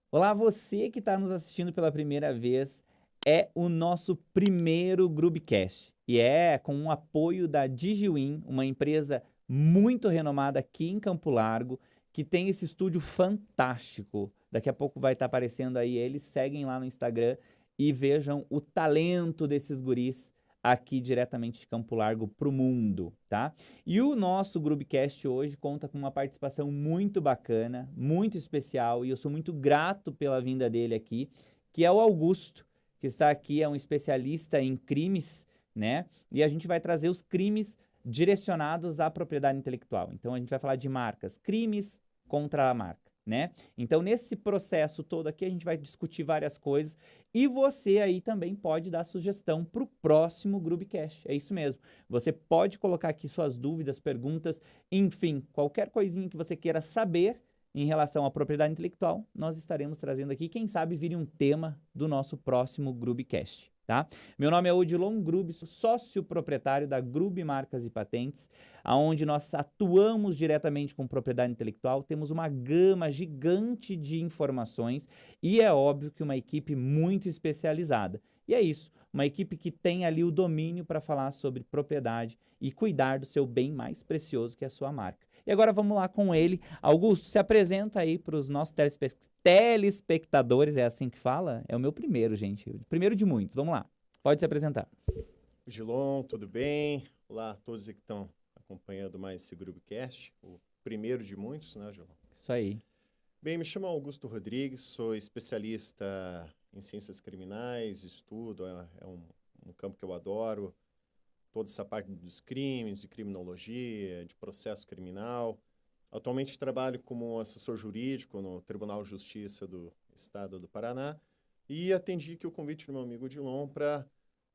Olá, você que está nos assistindo pela primeira vez, é o nosso primeiro Grubcast e é com o apoio da DigiWin, uma empresa muito renomada aqui em Campo Largo, que tem esse estúdio fantástico. Daqui a pouco vai estar aparecendo aí eles, seguem lá no Instagram e vejam o talento desses guris aqui diretamente de Campo Largo para o mundo, tá? E o nosso Grubcast hoje conta com uma participação muito bacana, muito especial, e eu sou muito grato pela vinda dele aqui, que é o Augusto, que está aqui, é um especialista em crimes, né? E a gente vai trazer os crimes direcionados à propriedade intelectual. Então a gente vai falar de marcas, crimes contra a marca, né? Então nesse processo todo aqui a gente vai discutir várias coisas e você aí também pode dar sugestão para o próximo Grubcast. É isso mesmo. Você pode colocar aqui suas dúvidas, perguntas, enfim, qualquer coisinha que você queira saber em relação à propriedade intelectual, nós estaremos trazendo aqui, quem sabe vire um tema do nosso próximo Grubcast, tá? Meu nome é Odilon Grub, sou sócio proprietário da Grub Marcas e Patentes, aonde nós atuamos diretamente com propriedade intelectual, temos uma gama gigante de informações e é óbvio que uma equipe muito especializada. E é isso, uma equipe que tem ali o domínio para falar sobre propriedade e cuidar do seu bem mais precioso, que é a sua marca. E agora vamos lá com ele. Augusto, se apresenta aí para os nossos telespectadores, é assim que fala? É o meu primeiro, gente. O primeiro de muitos. Vamos lá. Pode se apresentar. Gilon, tudo bem? Olá a todos que estão acompanhando mais esse Grubcast, o primeiro de muitos, né, Gilon? Isso aí. Bem, me chamo Augusto Rodrigues, sou especialista em ciências criminais, estudo, é um campo que eu adoro, toda essa parte dos crimes, de criminologia, de processo criminal. Atualmente trabalho como assessor jurídico no Tribunal de Justiça do Estado do Paraná e atendi aqui o convite do meu amigo Dilon para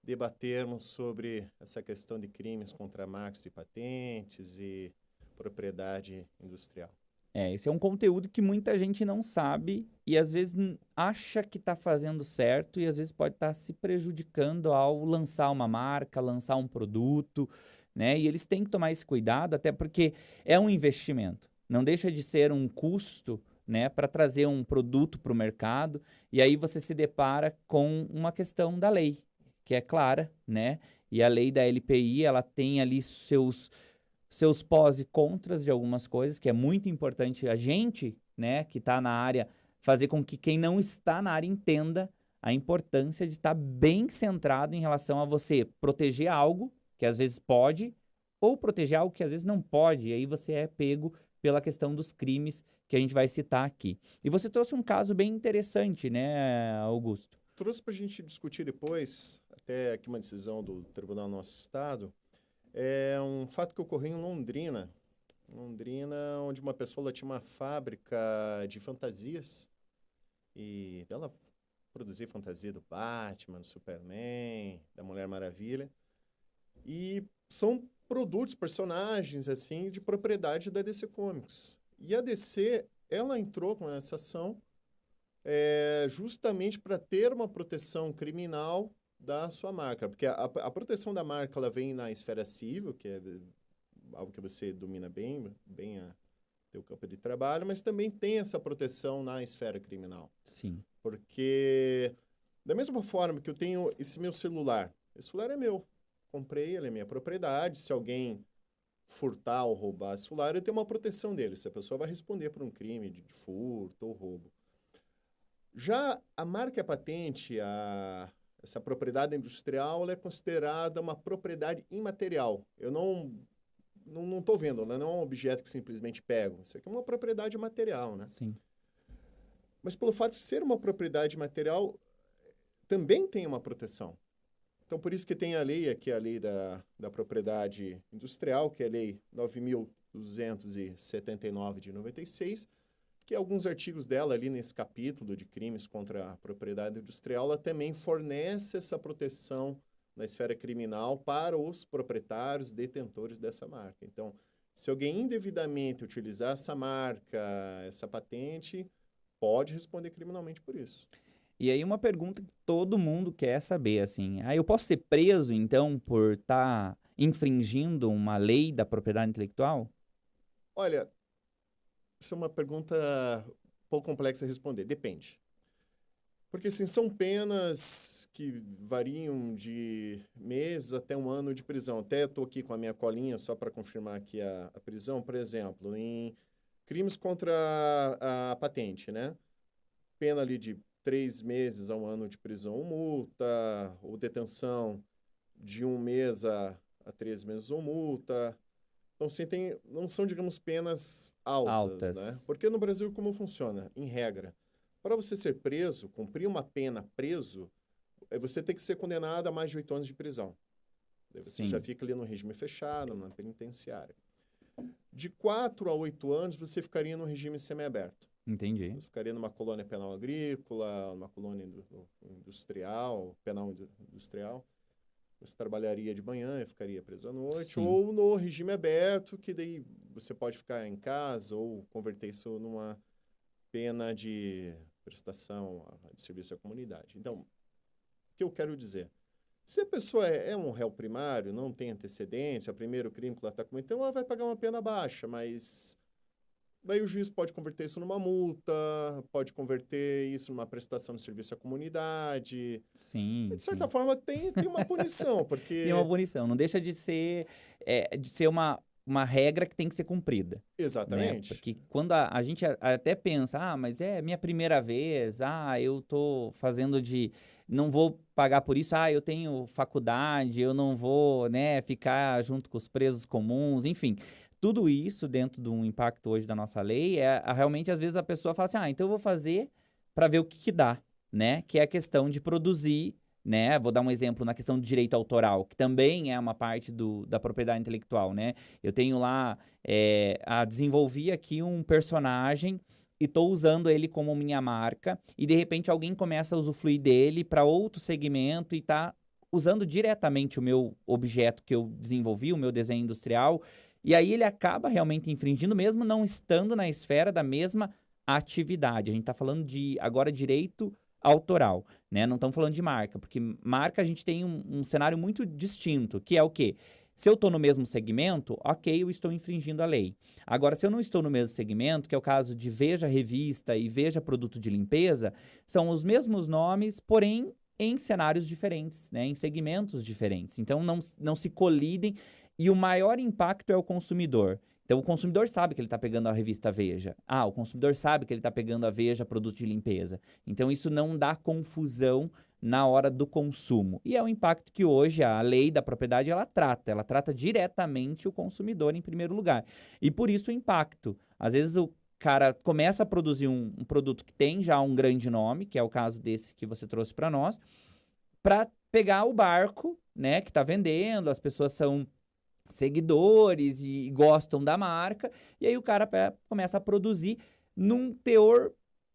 debatermos sobre essa questão de crimes contra marcas e patentes e propriedade industrial. Esse é um conteúdo que muita gente não sabe e às vezes acha que está fazendo certo e às vezes pode estar se prejudicando ao lançar uma marca, lançar um produto, né? E eles têm que tomar esse cuidado, até porque é um investimento. Não deixa de ser um custo, né, para trazer um produto para o mercado e aí você se depara com uma questão da lei, que é clara, né? E a lei da LPI, ela tem ali seus pós e contras de algumas coisas, que é muito importante a gente, né, que está na área, fazer com que quem não está na área entenda a importância de estar bem centrado em relação a você proteger algo que às vezes pode, ou proteger algo que às vezes não pode, e aí você é pego pela questão dos crimes que a gente vai citar aqui. E você trouxe um caso bem interessante, né, Augusto? Trouxe para a gente discutir depois, até aqui uma decisão do Tribunal do nosso Estado, é um fato que ocorreu em Londrina. Londrina, onde uma pessoa ela tinha uma fábrica de fantasias e ela produzia fantasia do Batman, do Superman, da Mulher Maravilha. E são produtos, personagens, assim, de propriedade da DC Comics. E a DC, ela entrou com essa ação justamente para ter uma proteção criminal da sua marca. Porque a proteção da marca, ela vem na esfera civil, que é algo que você domina bem a teu campo de trabalho, mas também tem essa proteção na esfera criminal. Sim. Porque, da mesma forma que eu tenho esse meu celular, esse celular é meu. Comprei, ele é minha propriedade. Se alguém furtar ou roubar esse celular, eu tenho uma proteção dele. Se a pessoa vai responder por um crime de furto ou roubo. Já a marca e a patente, essa propriedade industrial, ela é considerada uma propriedade imaterial. Eu não estou vendo, né? Não é um objeto que simplesmente pego. Isso aqui é uma propriedade material, né? Sim. Mas pelo fato de ser uma propriedade material, também tem uma proteção. Então, por isso que tem a lei aqui, a lei da propriedade industrial, que é a lei 9.279 de 96, que alguns artigos dela ali nesse capítulo de crimes contra a propriedade industrial, ela também fornece essa proteção na esfera criminal para os proprietários, detentores dessa marca. Então, se alguém indevidamente utilizar essa marca, essa patente, pode responder criminalmente por isso. E aí uma pergunta que todo mundo quer saber, assim, eu posso ser preso, então, por estar infringindo uma lei da propriedade intelectual? Olha, essa é uma pergunta pouco complexo a responder. Depende. Porque, assim, são penas que variam de meses até 1 ano de prisão. Até estou aqui com a minha colinha só para confirmar aqui a prisão. Por exemplo, em crimes contra a patente, né? Pena ali de 3 meses a 1 ano de prisão ou multa, ou detenção de 1 mês a 3 meses ou multa. Então, assim, não são, digamos, penas altas, né? Porque no Brasil, como funciona? Em regra, para você ser preso, cumprir uma pena preso, você tem que ser condenado a mais de 8 anos de prisão. Daí você já fica ali no regime fechado, na penitenciária. De 4 a 8 anos, você ficaria no regime semiaberto. Entendi. Você ficaria numa colônia penal agrícola, numa colônia industrial, penal industrial. Você trabalharia de manhã e ficaria preso à noite. Ou no regime aberto, que daí você pode ficar em casa ou converter isso numa pena de prestação de serviço à comunidade. Então, o que eu quero dizer? Se a pessoa é um réu primário, não tem antecedentes, é o primeiro crime que ela está cometendo, ela vai pagar uma pena baixa, mas daí o juiz pode converter isso numa multa, pode converter isso numa prestação de serviço à comunidade. Sim. De certa forma, tem uma punição, porque... Tem uma punição, não deixa de ser uma regra que tem que ser cumprida. Exatamente. Né? Porque quando a gente até pensa, mas é minha primeira vez, eu tô fazendo não vou pagar por isso, eu tenho faculdade, eu não vou, né, ficar junto com os presos comuns, enfim. Tudo isso dentro de um impacto hoje da nossa lei, realmente às vezes a pessoa fala assim, então eu vou fazer para ver o que dá, né? Que é a questão de produzir, né? Vou dar um exemplo na questão do direito autoral, que também é uma parte da propriedade intelectual, né? Eu tenho lá, desenvolvi aqui um personagem e estou usando ele como minha marca e de repente alguém começa a usufruir dele para outro segmento e está usando diretamente o meu objeto que eu desenvolvi, o meu desenho industrial, e aí ele acaba realmente infringindo, mesmo não estando na esfera da mesma atividade. A gente está falando de, agora, direito autoral, né? Não estamos falando de marca, porque marca a gente tem um cenário muito distinto, que é o quê? Se eu estou no mesmo segmento, ok, eu estou infringindo a lei. Agora, se eu não estou no mesmo segmento, que é o caso de Veja Revista e Veja Produto de Limpeza, são os mesmos nomes, porém em cenários diferentes, né? Em segmentos diferentes. Então, não se colidem e o maior impacto é o consumidor. Então, o consumidor sabe que ele está pegando a revista Veja. O consumidor sabe que ele está pegando a Veja Produto de Limpeza. Então, isso não dá confusão na hora do consumo. E é o impacto que hoje a lei da propriedade ela trata diretamente o consumidor em primeiro lugar. E por isso o impacto. Às vezes o cara começa a produzir um produto que tem já um grande nome, que é o caso desse que você trouxe para nós, para pegar o barco, né, que está vendendo, as pessoas são seguidores e gostam da marca, e aí o cara começa a produzir num teor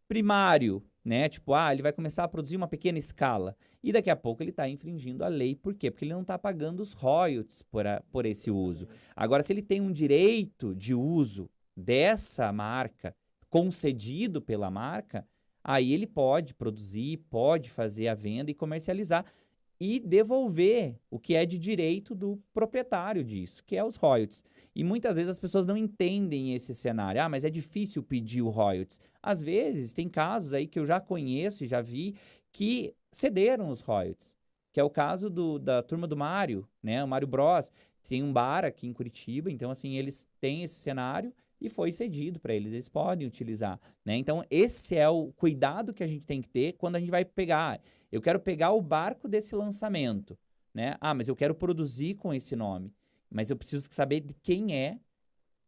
primário, né? Tipo, ele vai começar a produzir uma pequena escala. E daqui a pouco ele está infringindo a lei. Por quê? Porque ele não está pagando os royalties por esse uso. Agora, se ele tem um direito de uso dessa marca concedido pela marca, aí ele pode produzir, pode fazer a venda e comercializar e devolver o que é de direito do proprietário disso, que é os royalties. E muitas vezes as pessoas não entendem esse cenário. Mas é difícil pedir o royalties. Às vezes, tem casos aí que eu já conheço e já vi que cederam os royalties, que é o caso da turma do Mario, né? O Mario Bros. Tem um bar aqui em Curitiba, então assim, eles têm esse cenário e foi cedido para eles, eles podem utilizar, né? Então, esse é o cuidado que a gente tem que ter quando a gente vai pegar. Eu quero pegar o barco desse lançamento, né? Mas eu quero produzir com esse nome. Mas eu preciso saber de quem é,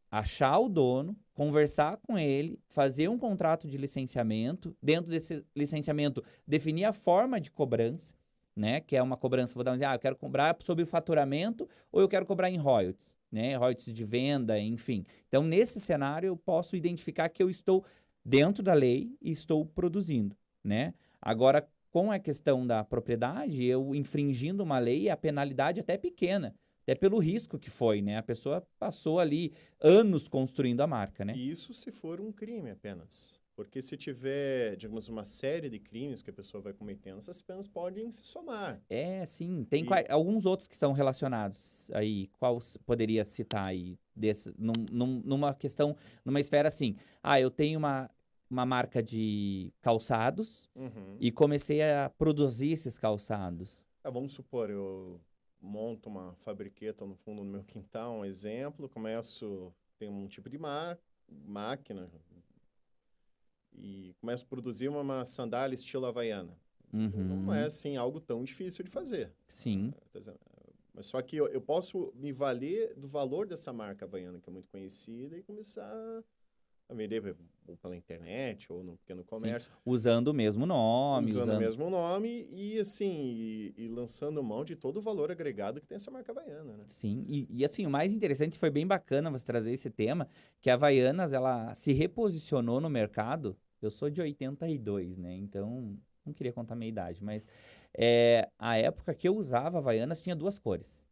achar o dono, conversar com ele, fazer um contrato de licenciamento. Dentro desse licenciamento, definir a forma de cobrança, né? Que é uma cobrança, vou dar um exemplo, eu quero cobrar sobre o faturamento ou eu quero cobrar em royalties, né? Royalties de venda, enfim. Então, nesse cenário, eu posso identificar que eu estou dentro da lei e estou produzindo, né? Agora, com a questão da propriedade, eu infringindo uma lei, a penalidade até é pequena, até pelo risco que foi, né? A pessoa passou ali anos construindo a marca, né? Isso se for um crime apenas. Porque se tiver, digamos, uma série de crimes que a pessoa vai cometendo, essas penas podem se somar. Sim. Tem alguns outros que são relacionados aí. Qual poderia citar aí? Numa questão, numa esfera assim. Eu tenho uma marca de calçados Uhum. e comecei a produzir esses calçados. Vamos supor, eu monto uma fabriqueta no fundo do meu quintal, um exemplo, tem um tipo de máquina e começo a produzir uma sandália estilo Havaiana. Não é, Uhum. assim, algo tão difícil de fazer. Sim, Mas só que eu posso me valer do valor dessa marca Havaiana, que é muito conhecida, e começar a vender ou pela internet ou no pequeno sim. comércio, Usando o mesmo nome, usando o usando. mesmo nome e, assim, e lançando mão de todo o valor agregado que tem essa marca Havaiana, né? Sim, e assim, o mais interessante foi bem bacana você trazer esse tema, que a Havaianas, ela se reposicionou no mercado. Eu sou de 82, né? Então, não queria contar a minha idade, mas a época que eu usava Havaianas tinha duas cores.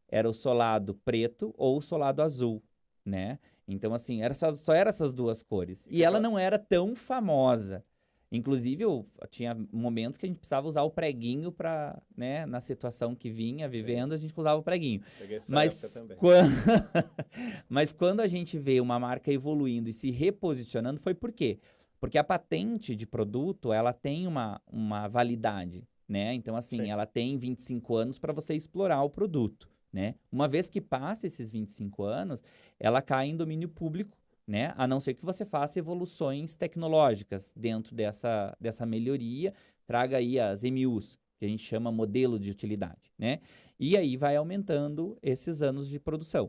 Era o solado preto ou o solado azul, né? Então, assim, só era essas duas cores. E E que ela aquela... não era tão famosa. Inclusive, eu tinha momentos que a gente precisava usar o preguinho para, né, na situação que vinha Sim, vivendo, a gente usava o preguinho. peguei essa época Mas também. quando, mas quando a gente vê uma marca evoluindo e se reposicionando, foi por quê? Porque a patente de produto, ela tem uma validade, né? Então, assim, Sim. ela tem 25 anos para você explorar o produto, né? Uma vez que passa esses 25 anos, ela cai em domínio público, né? A não ser que você faça evoluções tecnológicas dentro dessa melhoria, traga aí as MUs, que a gente chama modelo de utilidade, né? E aí vai aumentando esses anos de produção.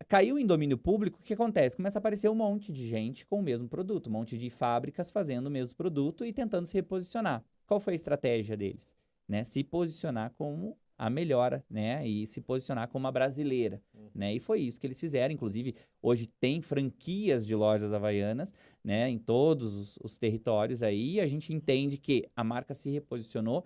Caiu em domínio público, o que acontece? Começa a aparecer um monte de gente com o mesmo produto, um monte de fábricas fazendo o mesmo produto e tentando se reposicionar. Qual foi a estratégia deles? Né? Se posicionar como a melhora, né? E se posicionar como a brasileira, né? E foi isso que eles fizeram. Inclusive, hoje tem franquias de lojas havaianas, né? Em todos os territórios aí. E a gente entende que a marca se reposicionou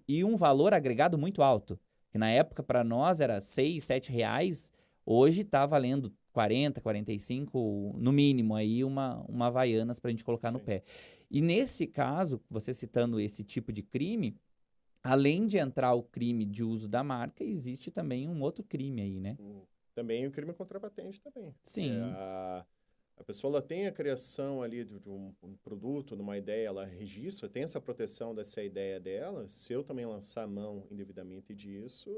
e um valor agregado muito alto. Que na época, para nós, era 6, 7 reais. Hoje está valendo 40, 45, no mínimo, aí uma Havaianas para a gente colocar no Sim. pé. E nesse caso, você citando esse tipo de crime, além de entrar o crime de uso da marca, existe também um outro crime aí, né? Também o crime contra a patente também. Sim, A pessoa ela tem a criação ali de um produto, de uma ideia, ela registra, tem essa proteção dessa ideia dela. Se eu também lançar a mão indevidamente disso,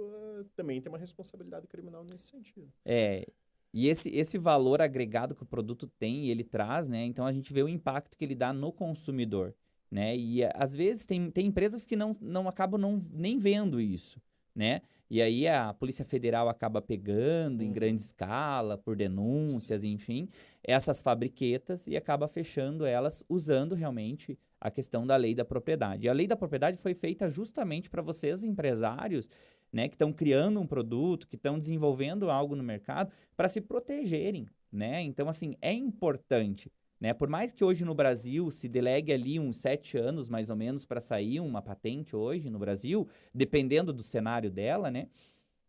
também tem uma responsabilidade criminal nesse sentido. é. E esse valor agregado que o produto tem, ele traz, né? Então a gente vê o impacto que ele dá no consumidor, né? E às vezes tem empresas que não acabam nem vendo isso, né? E aí a Polícia Federal acaba pegando em grande Uhum. escala, por Sim. denúncias, enfim, essas fabriquetas e acaba fechando elas usando realmente a questão da lei da propriedade. E a lei da propriedade foi feita justamente para vocês, empresários, né, que estão criando um produto, que estão desenvolvendo algo no mercado, para se protegerem, né? Então, assim, é importante, né? Por mais que hoje no Brasil se delegue ali uns 7 anos, mais ou menos, para sair uma patente hoje no Brasil, dependendo do cenário dela, né?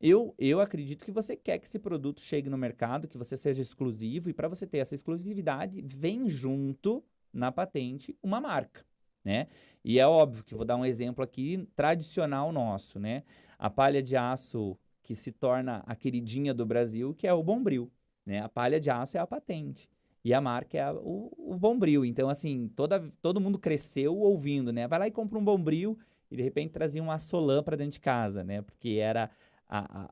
Eu acredito que você quer que esse produto chegue no mercado, que você seja exclusivo, e para você ter essa exclusividade, vem junto na patente uma marca, né? E é óbvio que vou dar um exemplo aqui tradicional nosso, né? A palha de aço que se torna a queridinha do Brasil, que é o Bombril, né? A palha de aço é a patente. E a marca é o Bombril. Então, assim, todo mundo cresceu ouvindo, né? Vai lá e compra um Bombril e de repente trazia um Assolan para dentro de casa, né? Porque era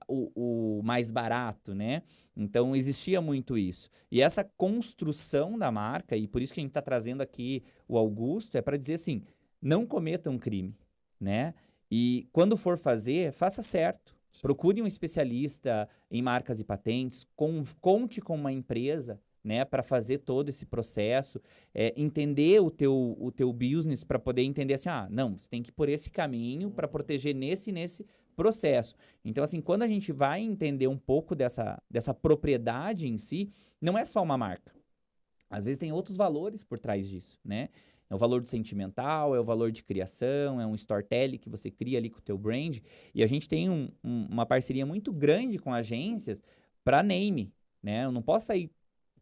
o mais barato, né? Então existia muito isso. E essa construção da marca, e por isso que a gente está trazendo aqui o Augusto, é para dizer assim: não cometa um crime, né? E quando for fazer, faça certo. Sim. Procure um especialista em marcas e patentes, conte com uma empresa, né, para fazer todo esse processo, entender o teu business para poder entender assim, não, você tem que ir por esse caminho para Uhum. proteger nesse processo. Então, assim, quando a gente vai entender um pouco dessa propriedade em si, não é só uma marca. Às vezes tem outros valores por trás disso, né? É o valor do sentimental, é o valor de criação, é um storytelling que você cria ali com o teu brand. E a gente tem uma parceria muito grande com agências para name, né? Eu não posso sair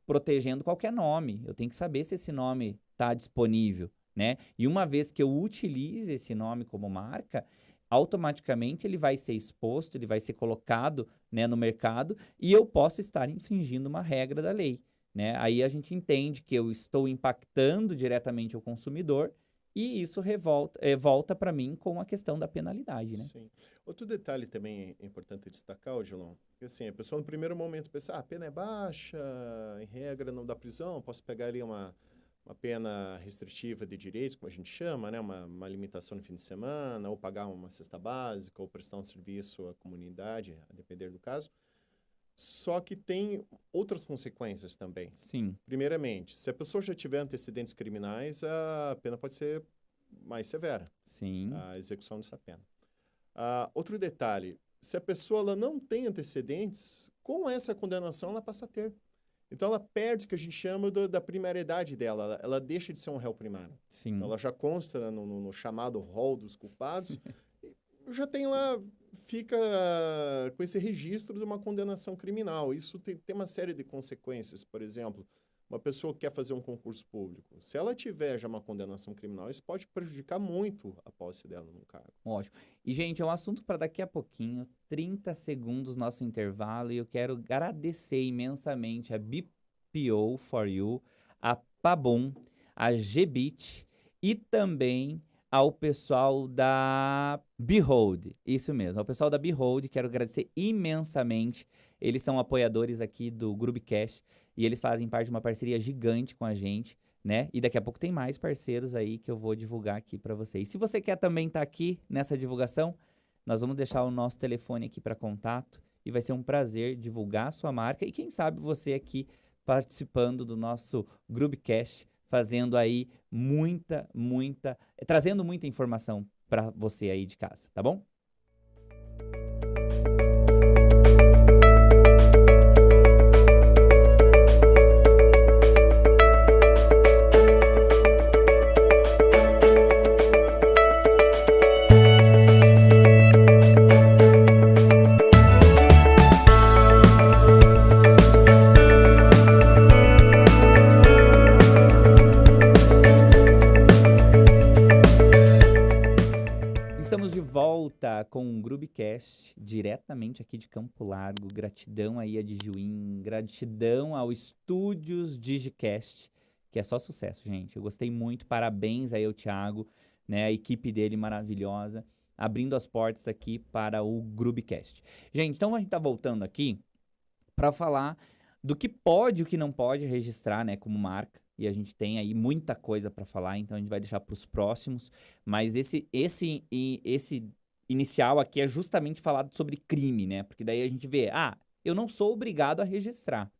protegendo qualquer nome. Eu tenho que saber se esse nome está disponível, né? E uma vez que eu utilize esse nome como marca, automaticamente ele vai ser exposto, ele vai ser colocado, né, no mercado e eu posso estar infringindo uma regra da lei. né? Aí a gente entende que eu estou impactando diretamente o consumidor e isso volta para mim com a questão da penalidade, né? Sim. Outro detalhe também é importante destacar, Odilon, que assim, a pessoa no primeiro momento pensa, a pena é baixa, em regra não dá prisão, posso pegar ali uma pena restritiva de direitos, como a gente chama, né? Uma limitação no fim de semana, ou pagar uma cesta básica, ou prestar um serviço à comunidade, a depender do caso. Só que tem outras consequências também. Sim. Primeiramente, se a pessoa já tiver antecedentes criminais, a pena pode ser mais severa, Sim. a execução dessa pena. Outro detalhe, se a pessoa ela não tem antecedentes, com essa condenação ela passa a ter. Então ela perde o que a gente chama da primariedade dela, ela deixa de ser um réu primário. Sim. Então ela já consta no chamado rol dos culpados, e já tem lá, fica com esse registro de uma condenação criminal. Isso tem uma série de consequências. Por exemplo, uma pessoa que quer fazer um concurso público, se ela tiver já uma condenação criminal, isso pode prejudicar muito a posse dela no cargo. Ótimo. E, gente, é um assunto para daqui a pouquinho, 30 segundos nosso intervalo, e eu quero agradecer imensamente a BPO4U, a Pabon, a Gbit e também ao pessoal da Behold. Isso mesmo, ao pessoal da Behold, quero agradecer imensamente. Eles são apoiadores aqui do Groovecast e eles fazem parte de uma parceria gigante com a gente, né? E daqui a pouco tem mais parceiros aí que eu vou divulgar aqui para vocês. Se você quer também estar aqui nessa divulgação, nós vamos deixar o nosso telefone aqui para contato e vai ser um prazer divulgar a sua marca e quem sabe você aqui participando do nosso Groovecast, fazendo aí trazendo muita informação para você aí de casa, tá bom? Estamos de volta com o Groovecast, diretamente aqui de Campo Largo. Gratidão aí a Dijuim, gratidão ao Estúdios Digicast, que é só sucesso, gente. Eu gostei muito, parabéns aí ao Thiago, né, a equipe dele maravilhosa, abrindo as portas aqui para o Groovecast. Gente, então a gente tá voltando aqui para falar do que pode e o que não pode registrar, né, como marca. E a gente tem aí muita coisa para falar, então a gente vai deixar para os próximos. Mas esse inicial aqui é justamente falado sobre crime, né? Porque daí a gente vê, eu não sou obrigado a registrar,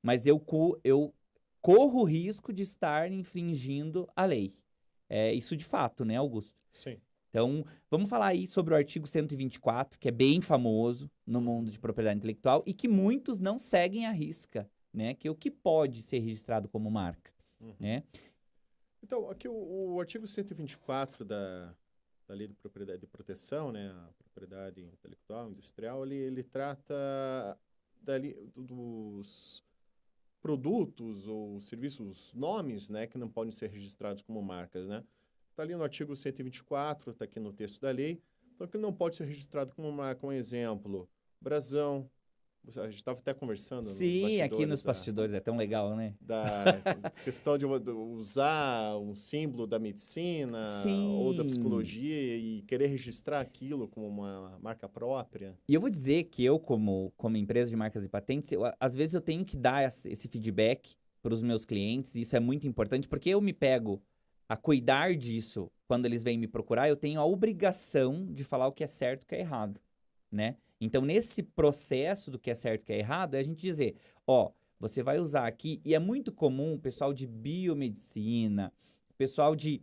mas eu corro o risco de estar infringindo a lei. É isso de fato, né, Augusto? Sim. Então, vamos falar aí sobre o artigo 124, que é bem famoso no mundo de propriedade intelectual e que muitos não seguem à risca, né? Que é o que pode ser registrado como marca, né? Então, aqui o artigo 124 da Lei de Propriedade de Proteção, né? A propriedade intelectual, industrial, ele trata dos produtos ou serviços, nomes, né? Que não podem ser registrados como marcas, né? Está ali no artigo 124, está aqui no texto da lei. Então, que não pode ser registrado como marca, um exemplo, brasão. A gente estava até conversando nos bastidores. Sim, aqui nos bastidores, é tão legal, né? Da questão de usar um símbolo da medicina ou da psicologia e querer registrar aquilo como uma marca própria. E eu vou dizer que eu, como empresa de marcas e patentes, às vezes eu tenho que dar esse feedback para os meus clientes, e isso é muito importante, porque eu me pego a cuidar disso quando eles vêm me procurar, eu tenho a obrigação de falar o que é certo e o que é errado, né? Então, nesse processo do que é certo e o que é errado, é a gente dizer, você vai usar aqui, e é muito comum o pessoal de biomedicina, pessoal de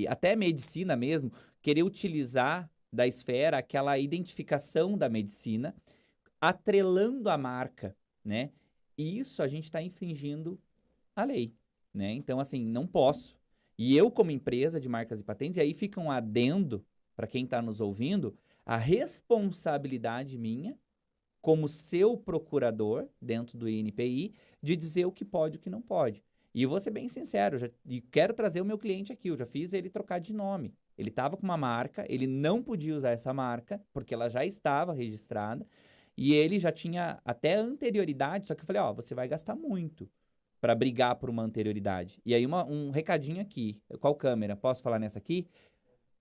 até medicina mesmo, querer utilizar da esfera aquela identificação da medicina, atrelando a marca, né? E isso a gente está infringindo a lei, né? Então, assim, não posso. E eu, como empresa de marcas e patentes, e aí fica um adendo para quem está nos ouvindo, a responsabilidade minha, como seu procurador dentro do INPI, de dizer o que pode e o que não pode. E eu vou ser bem sincero, e quero trazer o meu cliente aqui, eu já fiz ele trocar de nome. Ele estava com uma marca, ele não podia usar essa marca, porque ela já estava registrada, E ele já tinha até anterioridade, só que eu falei, ó, você vai gastar muito para brigar por uma anterioridade. E aí um recadinho aqui. Qual câmera? Posso falar nessa aqui?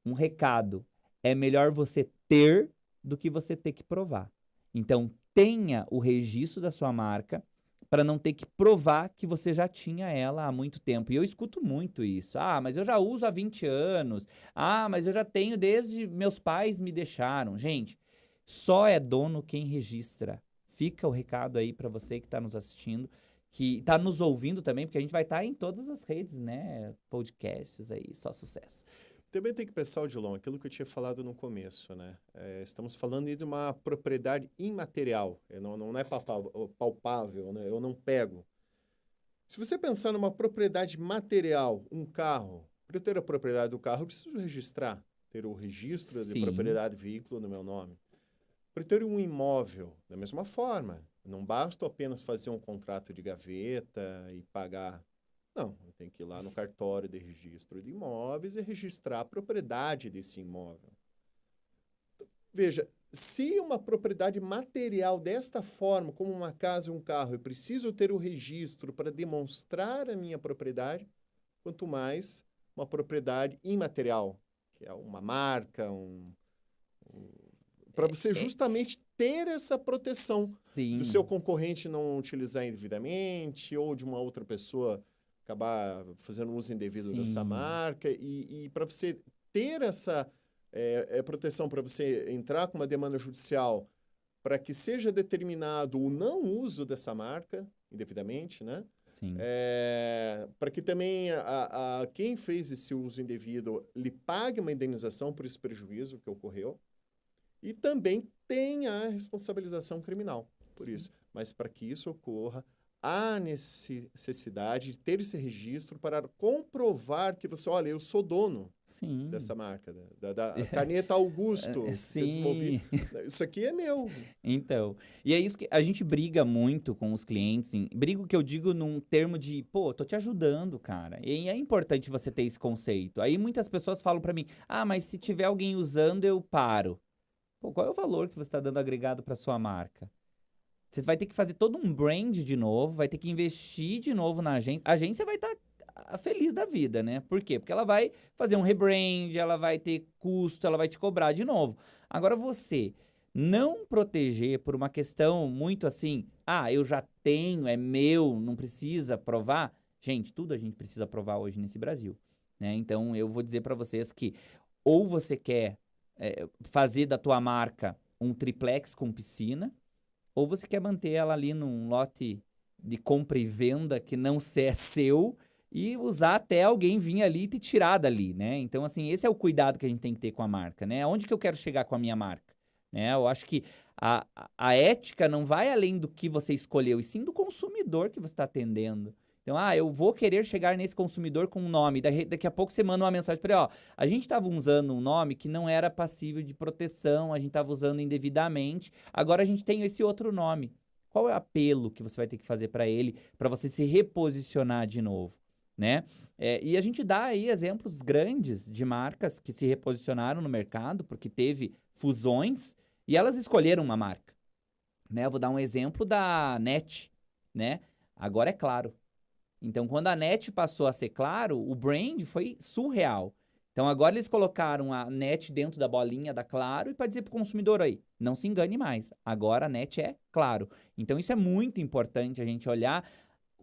Um recado. É melhor você ter do que você ter que provar. Então, tenha o registro da sua marca para não ter que provar que você já tinha ela há muito tempo. E eu escuto muito isso. Ah, mas eu já uso há 20 anos. Ah, mas eu já tenho desde meus pais me deixaram. Gente, só é dono quem registra. Fica o recado aí para você que está nos assistindo, que está nos ouvindo também, porque a gente vai estar em todas as redes, né? Podcasts aí, só sucesso. Também tem que pensar, Odilon, aquilo que eu tinha falado no começo, né? Estamos falando aí de uma propriedade imaterial, não é palpável, né? Eu não pego. Se você pensar numa propriedade material, um carro, para eu ter a propriedade do carro, eu preciso registrar, ter o registro de propriedade do veículo no meu nome. Para eu ter um imóvel, da mesma forma, não basta apenas fazer um contrato de gaveta e pagar. Não, eu tenho que ir lá no cartório de registro de imóveis e registrar a propriedade desse imóvel. Veja, se uma propriedade material desta forma, como uma casa e um carro, eu preciso ter o registro para demonstrar a minha propriedade, quanto mais uma propriedade imaterial, que é uma marca, para você justamente ter essa proteção do seu concorrente não utilizar indevidamente ou de uma outra pessoa acabar fazendo uso indevido dessa marca e para você ter essa proteção, para você entrar com uma demanda judicial para que seja determinado o não uso dessa marca indevidamente, né? Sim. Para que também quem fez esse uso indevido lhe pague uma indenização por esse prejuízo que ocorreu e também tenha a responsabilização criminal por isso. Mas para que isso ocorra, há necessidade de ter esse registro para comprovar que você, olha, eu sou dono dessa marca, da caneta Augusto que eu desenvolvi. Isso aqui é meu. Então, e é isso que a gente briga muito com os clientes, brigo que eu digo num termo de, pô, tô te ajudando, cara. E é importante você ter esse conceito. Aí muitas pessoas falam para mim, ah, mas se tiver alguém usando, eu paro. Pô, qual é o valor que você está dando agregado para sua marca? Você vai ter que fazer todo um brand de novo, vai ter que investir de novo na agência. A agência vai estar feliz da vida, né? Por quê? Porque ela vai fazer um rebrand, ela vai ter custo, ela vai te cobrar de novo. Agora você não proteger por uma questão muito assim, ah, eu já tenho, é meu, não precisa provar. Gente, tudo a gente precisa provar hoje nesse Brasil, né? Então eu vou dizer para vocês que ou você quer fazer da tua marca um triplex com piscina, ou você quer manter ela ali num lote de compra e venda que não é seu e usar até alguém vir ali e te tirar dali, né? Então, assim, esse é o cuidado que a gente tem que ter com a marca, né? Onde que eu quero chegar com a minha marca? Né? Eu acho que a ética não vai além do que você escolheu, e sim do consumidor que você está atendendo. Então, eu vou querer chegar nesse consumidor com um nome. Daqui a pouco você manda uma mensagem para ele, ó, a gente estava usando um nome que não era passível de proteção, a gente estava usando indevidamente, agora a gente tem esse outro nome. Qual é o apelo que você vai ter que fazer para ele, para você se reposicionar de novo, né? E a gente dá aí exemplos grandes de marcas que se reposicionaram no mercado, porque teve fusões, e elas escolheram uma marca, né? Eu vou dar um exemplo da NET, né? Agora é Claro. Então, quando a NET passou a ser Claro, o brand foi surreal. Então, agora eles colocaram a NET dentro da bolinha da Claro e para dizer para o consumidor aí, não se engane mais, agora a NET é Claro. Então, isso é muito importante a gente olhar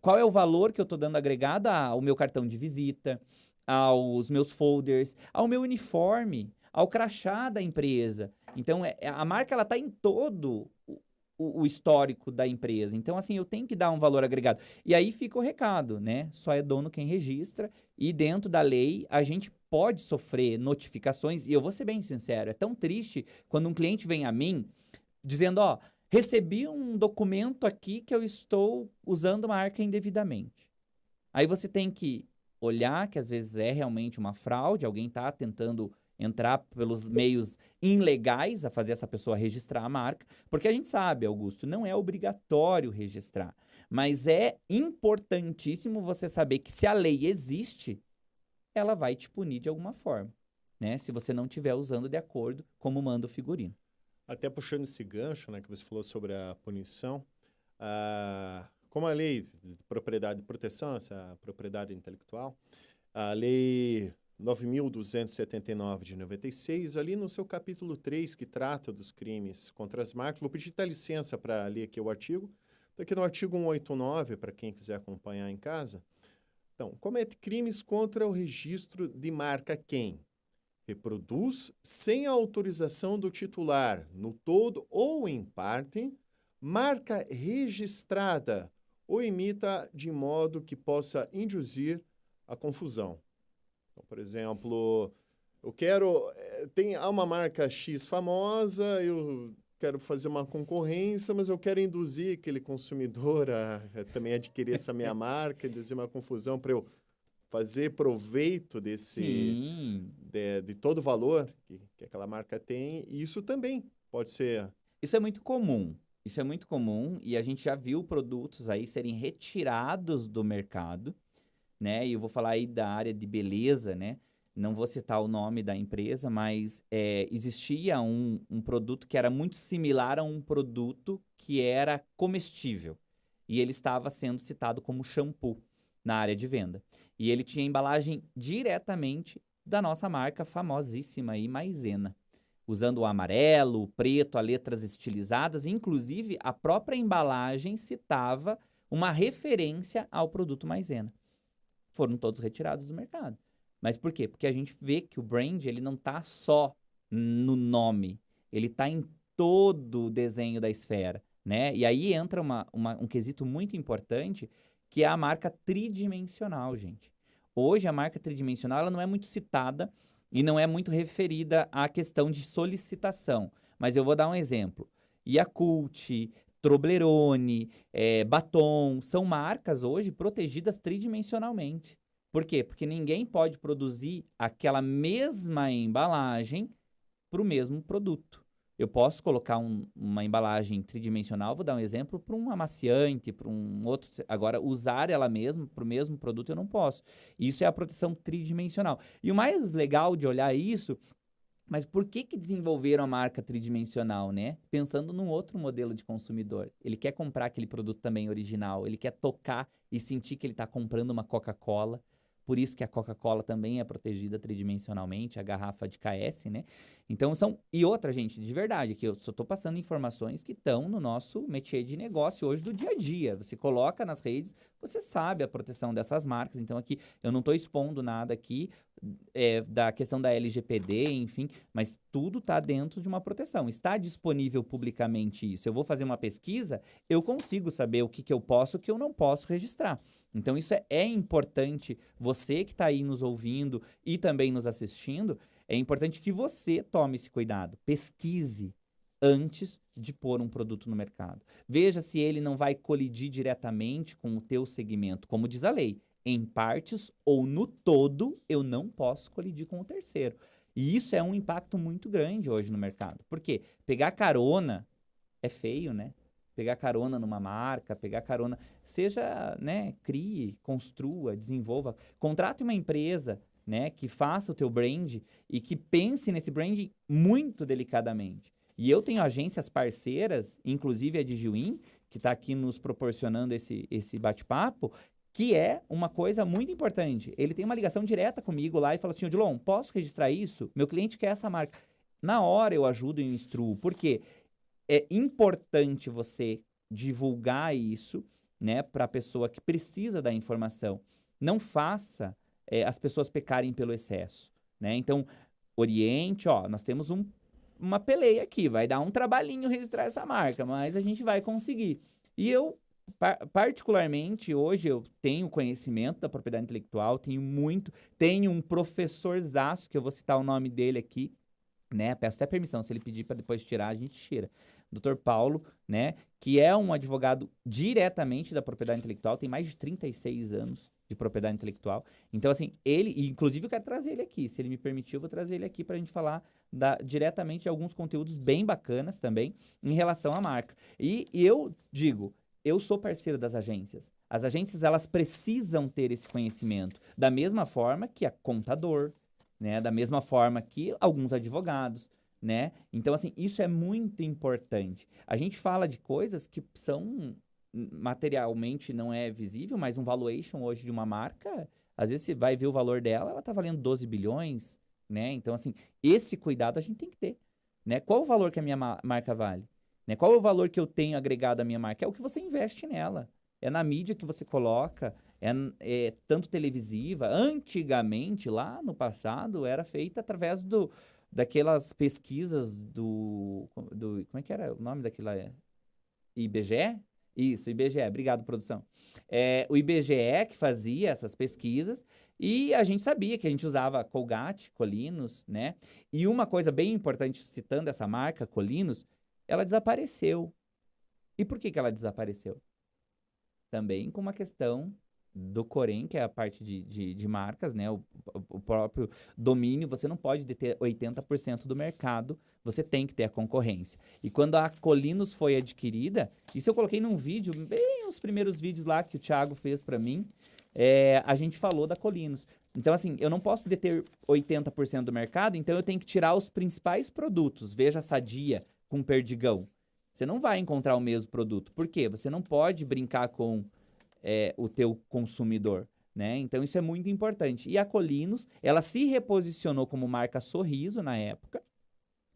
qual é o valor que eu estou dando agregado ao meu cartão de visita, aos meus folders, ao meu uniforme, ao crachá da empresa. Então, a marca ela está em todo o histórico da empresa. Então, assim, eu tenho que dar um valor agregado. E aí fica o recado, né? Só é dono quem registra. E dentro da lei, a gente pode sofrer notificações. E eu vou ser bem sincero, é tão triste quando um cliente vem a mim dizendo, ó, recebi um documento aqui que eu estou usando uma marca indevidamente. Aí você tem que olhar que às vezes é realmente uma fraude, alguém está tentando entrar pelos meios ilegais a fazer essa pessoa registrar a marca, porque a gente sabe, Augusto, não é obrigatório registrar, mas é importantíssimo você saber que se a lei existe, ela vai te punir de alguma forma, né? Se você não estiver usando de acordo como manda o figurino. Até puxando esse gancho, né, que você falou sobre a punição, como a lei de propriedade de proteção, essa propriedade intelectual, a lei 9.279 de 96, ali no seu capítulo 3, que trata dos crimes contra as marcas, vou pedir até licença para ler aqui o artigo. Estou aqui no artigo 189, para quem quiser acompanhar em casa. Então, comete crimes contra o registro de marca quem reproduz sem a autorização do titular, no todo ou em parte, marca registrada ou imita de modo que possa induzir a confusão. Então, por exemplo, há uma marca X famosa, eu quero fazer uma concorrência, mas eu quero induzir aquele consumidor a também adquirir essa minha marca, induzir uma confusão para eu fazer proveito Sim. de todo o valor que aquela marca tem. E isso também pode ser... Isso é muito comum. Isso é muito comum e a gente já viu produtos aí serem retirados do mercado, né? E eu vou falar aí da área de beleza, né? Não vou citar o nome da empresa, mas existia um produto que era muito similar a um produto que era comestível. E ele estava sendo citado como shampoo na área de venda. E ele tinha embalagem diretamente da nossa marca famosíssima aí, Maizena. Usando o amarelo, o preto, as letras estilizadas, inclusive a própria embalagem citava uma referência ao produto Maizena. Foram todos retirados do mercado. Mas por quê? Porque a gente vê que o brand ele não está só no nome, ele está em todo o desenho da esfera, né? E aí entra um quesito muito importante, que é a marca tridimensional, gente. Hoje a marca tridimensional ela não é muito citada e não é muito referida à questão de solicitação. Mas eu vou dar um exemplo. Yakult, Toblerone, Batom, são marcas hoje protegidas tridimensionalmente. Por quê? Porque ninguém pode produzir aquela mesma embalagem para o mesmo produto. Eu posso colocar uma embalagem tridimensional, vou dar um exemplo, para um amaciante, para um outro. Agora, usar ela mesma para o mesmo produto eu não posso. Isso é a proteção tridimensional. E o mais legal de olhar isso, mas por que desenvolveram a marca tridimensional, né? Pensando num outro modelo de consumidor. Ele quer comprar aquele produto também original, ele quer tocar e sentir que ele está comprando uma Coca-Cola. Por isso que a Coca-Cola também é protegida tridimensionalmente, a garrafa de KS, né? Então são... E outra, gente, de verdade, que eu só estou passando informações que estão no nosso métier de negócio hoje do dia a dia. Você coloca nas redes, você sabe a proteção dessas marcas. Então aqui, eu não estou expondo nada aqui da questão da LGPD, enfim, mas tudo está dentro de uma proteção. Está disponível publicamente isso. Eu vou fazer uma pesquisa, eu consigo saber o que eu posso e o que eu não posso registrar. Então, isso é importante, você que está aí nos ouvindo e também nos assistindo, é importante que você tome esse cuidado, pesquise antes de pôr um produto no mercado. Veja se ele não vai colidir diretamente com o teu segmento, como diz a lei, em partes ou no todo, eu não posso colidir com o terceiro. E isso é um impacto muito grande hoje no mercado. Por quê? Pegar carona é feio, né? Pegar carona numa marca, pegar carona... Seja, né, crie, construa, desenvolva. Contrate uma empresa, né, que faça o teu brand e que pense nesse brand muito delicadamente. E eu tenho agências parceiras, inclusive a Digiwin, que está aqui nos proporcionando esse bate-papo, que é uma coisa muito importante. Ele tem uma ligação direta comigo lá e fala assim, Odilon, posso registrar isso? Meu cliente quer essa marca. Na hora eu ajudo e instruo. Por quê? É importante você divulgar isso, né, para a pessoa que precisa da informação. Não faça as pessoas pecarem pelo excesso, né? Então, oriente, ó, nós temos uma peleia aqui, vai dar um trabalhinho registrar essa marca, mas a gente vai conseguir. E eu, particularmente, hoje eu tenho conhecimento da propriedade intelectual, tenho um professorzaço, que eu vou citar o nome dele aqui, né? Peço até permissão, se ele pedir para depois tirar, a gente tira. Dr. Paulo, né? Que é um advogado diretamente da propriedade intelectual, tem mais de 36 anos de propriedade intelectual. Então, assim, inclusive eu quero trazer ele aqui, se ele me permitir, eu vou trazer ele aqui para a gente falar diretamente de alguns conteúdos bem bacanas também em relação à marca. E eu digo, eu sou parceiro das agências. As agências, elas precisam ter esse conhecimento, da mesma forma que a contador, né? Da mesma forma que alguns advogados, né? Então, assim, isso é muito importante. A gente fala de coisas que são materialmente não é visível, mas um valuation hoje de uma marca, às vezes você vai ver o valor dela, ela tá valendo 12 bilhões, né? Então, assim, esse cuidado a gente tem que ter, né? Qual o valor que a minha marca vale? Né? Qual é o valor que eu tenho agregado à minha marca? É o que você investe nela. É na mídia que você coloca, é tanto televisiva. Antigamente, lá no passado, era feita através daquelas pesquisas como é que era o nome daquela? IBGE? Isso, IBGE. Obrigado, produção. O IBGE que fazia essas pesquisas e a gente sabia que a gente usava Colgate, Colinos, né? E uma coisa bem importante, citando essa marca, Colinos, ela desapareceu. E por que ela desapareceu? Também com uma questão do Corém, que é a parte de marcas, né? O próprio domínio, você não pode deter 80% do mercado, você tem que ter a concorrência. E quando a Colinos foi adquirida, isso eu coloquei num vídeo, bem os primeiros vídeos lá que o Thiago fez para mim, a gente falou da Colinos. Então, assim, eu não posso deter 80% do mercado, então eu tenho que tirar os principais produtos. Veja a Sadia com Perdigão. Você não vai encontrar o mesmo produto. Por quê? Você não pode brincar com o teu consumidor, né? Então, isso é muito importante. E a Colinos, ela se reposicionou como marca Sorriso na época,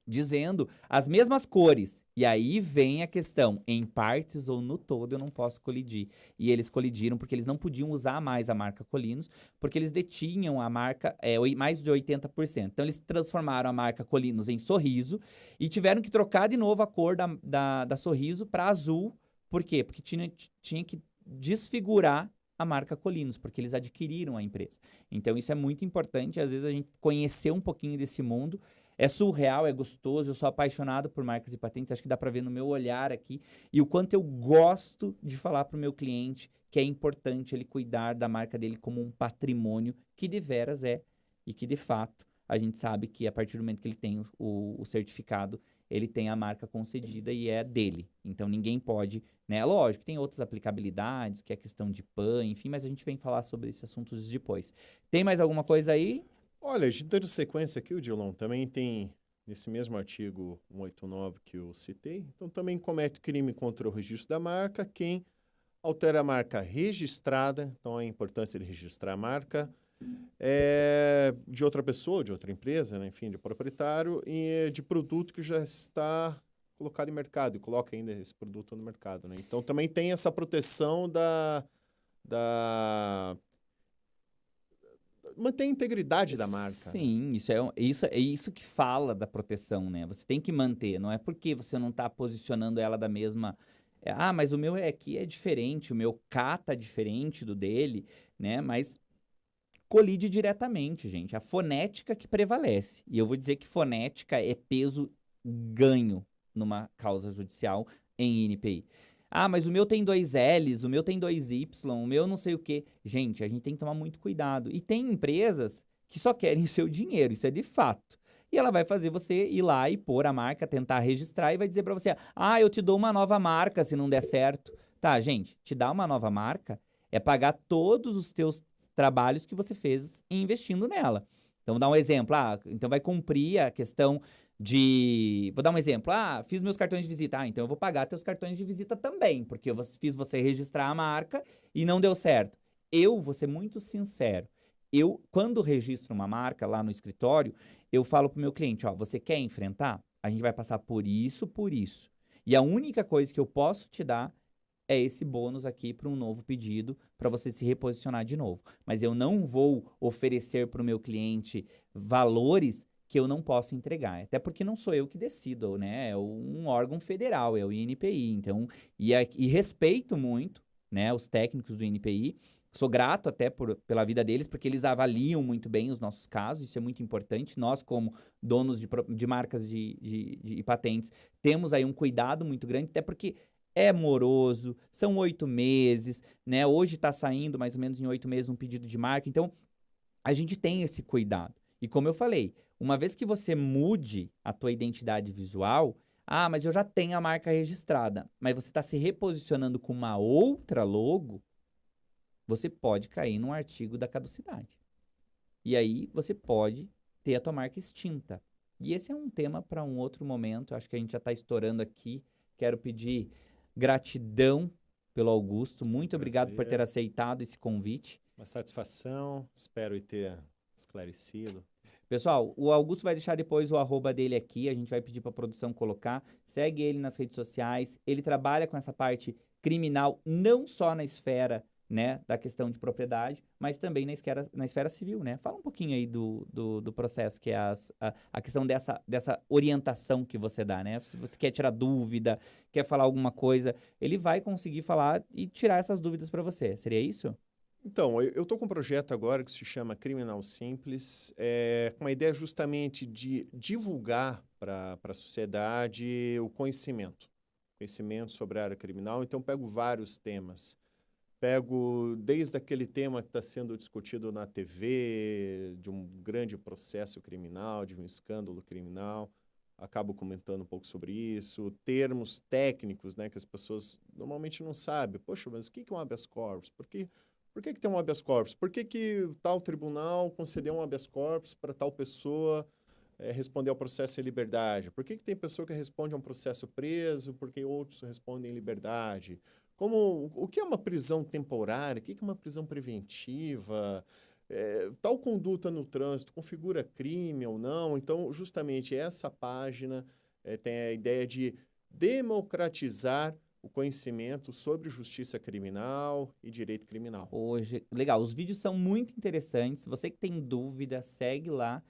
dizendo as mesmas cores. E aí vem a questão, em partes ou no todo eu não posso colidir. E eles colidiram porque eles não podiam usar mais a marca Colinos, porque eles detinham a marca mais de 80%. Então eles transformaram a marca Colinos em Sorriso e tiveram que trocar de novo a cor da Sorriso para azul. Por quê? Porque tinha que desfigurar a marca Colinos, porque eles adquiriram a empresa. Então isso é muito importante, às vezes a gente conhecer um pouquinho desse mundo. É surreal, é gostoso, eu sou apaixonado por marcas e patentes, acho que dá para ver no meu olhar aqui, e o quanto eu gosto de falar para o meu cliente que é importante ele cuidar da marca dele como um patrimônio, que deveras é, e que de fato a gente sabe que a partir do momento que ele tem o certificado, ele tem a marca concedida e é dele. Então ninguém pode, né? Lógico, tem outras aplicabilidades, que é a questão de PAN, enfim, mas a gente vem falar sobre esses assuntos depois. Tem mais alguma coisa aí? Olha, a gente dando sequência aqui, o Dilon, também tem, nesse mesmo artigo 189 que eu citei, então também comete crime contra o registro da marca quem altera a marca registrada, então a importância de registrar a marca, de outra pessoa, de outra empresa, né, enfim, de proprietário, e de produto que já está colocado em mercado, e coloca ainda esse produto no mercado, né? Então também tem essa proteção manter a integridade da marca, né? Sim, isso que fala da proteção, né? Você tem que manter, não é porque você não está posicionando ela da mesma. Mas o meu aqui é diferente, o meu K tá diferente do dele, né? Mas colide diretamente, gente. A fonética que prevalece. E eu vou dizer que fonética é peso ganho numa causa judicial em INPI. Mas o meu tem 2 L's, o meu tem 2 Y, o meu não sei o quê. Gente, a gente tem que tomar muito cuidado. E tem empresas que só querem o seu dinheiro, isso é de fato. E ela vai fazer você ir lá e pôr a marca, tentar registrar e vai dizer pra você: eu te dou uma nova marca se não der certo. Tá, gente, te dar uma nova marca é pagar todos os teus trabalhos que você fez investindo nela. Então, vou dar um exemplo. Então vai cumprir a questão de... Vou dar um exemplo. Fiz meus cartões de visita. Então eu vou pagar teus cartões de visita também, porque eu fiz você registrar a marca e não deu certo. Eu vou ser muito sincero. Quando registro uma marca lá no escritório, eu falo pro meu cliente, você quer enfrentar? A gente vai passar por isso, por isso. E a única coisa que eu posso te dar é esse bônus aqui para um novo pedido, para você se reposicionar de novo. Mas eu não vou oferecer para o meu cliente valores que eu não posso entregar. Até porque não sou eu que decido, né? É um órgão federal, é o INPI. Então, e respeito muito, né, os técnicos do INPI. Sou grato até pela vida deles, porque eles avaliam muito bem os nossos casos, isso é muito importante. Nós, como donos de marcas de patentes, temos aí um cuidado muito grande, até porque é moroso, são 8 meses, né? Hoje está saindo mais ou menos em 8 meses um pedido de marca, então a gente tem esse cuidado. E como eu falei, uma vez que você mude a tua identidade visual, mas eu já tenho a marca registrada, mas você está se reposicionando com uma outra logo, você pode cair num artigo da caducidade. E aí você pode ter a tua marca extinta. E esse é um tema para um outro momento. Acho que a gente já está estourando aqui. Quero pedir gratidão pelo Augusto. Muito obrigado por ter aceitado esse convite. Uma satisfação. Espero ter esclarecido. Pessoal, o Augusto vai deixar depois o arroba dele aqui, a gente vai pedir para a produção colocar. Segue ele nas redes sociais. Ele trabalha com essa parte criminal, não só na esfera, né, da questão de propriedade, mas também na esfera civil, né? Fala um pouquinho aí do processo, que é a questão dessa orientação que você dá, né? Se você quer tirar dúvida, quer falar alguma coisa, ele vai conseguir falar e tirar essas dúvidas para você. Seria isso? Então, eu estou com um projeto agora que se chama Criminal Simples, com a ideia justamente de divulgar para a sociedade o conhecimento sobre a área criminal. Então, pego vários temas. Pego desde aquele tema que está sendo discutido na TV, de um grande processo criminal, de um escândalo criminal, acabo comentando um pouco sobre isso, termos técnicos, né, que as pessoas normalmente não sabem. Poxa, mas o que é um habeas corpus? Por que tem um habeas corpus? Por que tal tribunal concedeu um habeas corpus para tal pessoa responder ao processo em liberdade? Por que tem pessoa que responde a um processo preso, por que outros respondem em liberdade? O que é uma prisão temporária? O que é uma prisão preventiva? Tal conduta no trânsito configura crime ou não? Então, justamente essa página tem a ideia de democratizar o conhecimento sobre justiça criminal e direito criminal. Hoje, legal, os vídeos são muito interessantes. Você que tem dúvida, segue lá.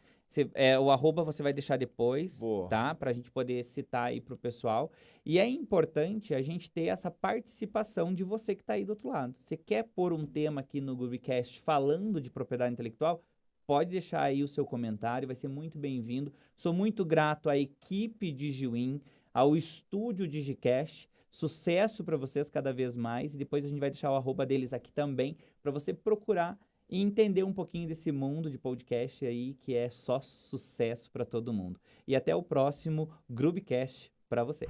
O arroba você vai deixar depois, Boa. Tá? Pra gente poder citar aí pro pessoal. E é importante a gente ter essa participação de você que tá aí do outro lado. Você quer pôr um tema aqui no Groovecast falando de propriedade intelectual? Pode deixar aí o seu comentário, vai ser muito bem-vindo. Sou muito grato à equipe DigiWin, ao estúdio DigiCast. Sucesso para vocês cada vez mais. E depois a gente vai deixar o arroba deles aqui também, para você procurar e entender um pouquinho desse mundo de podcast aí, que é só sucesso para todo mundo. E até o próximo Groovecast para você.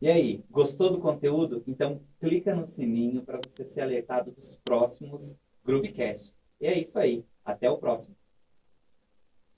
E aí, gostou do conteúdo? Então clica no sininho para você ser alertado dos próximos Groovecast. E é isso aí. Até o próximo.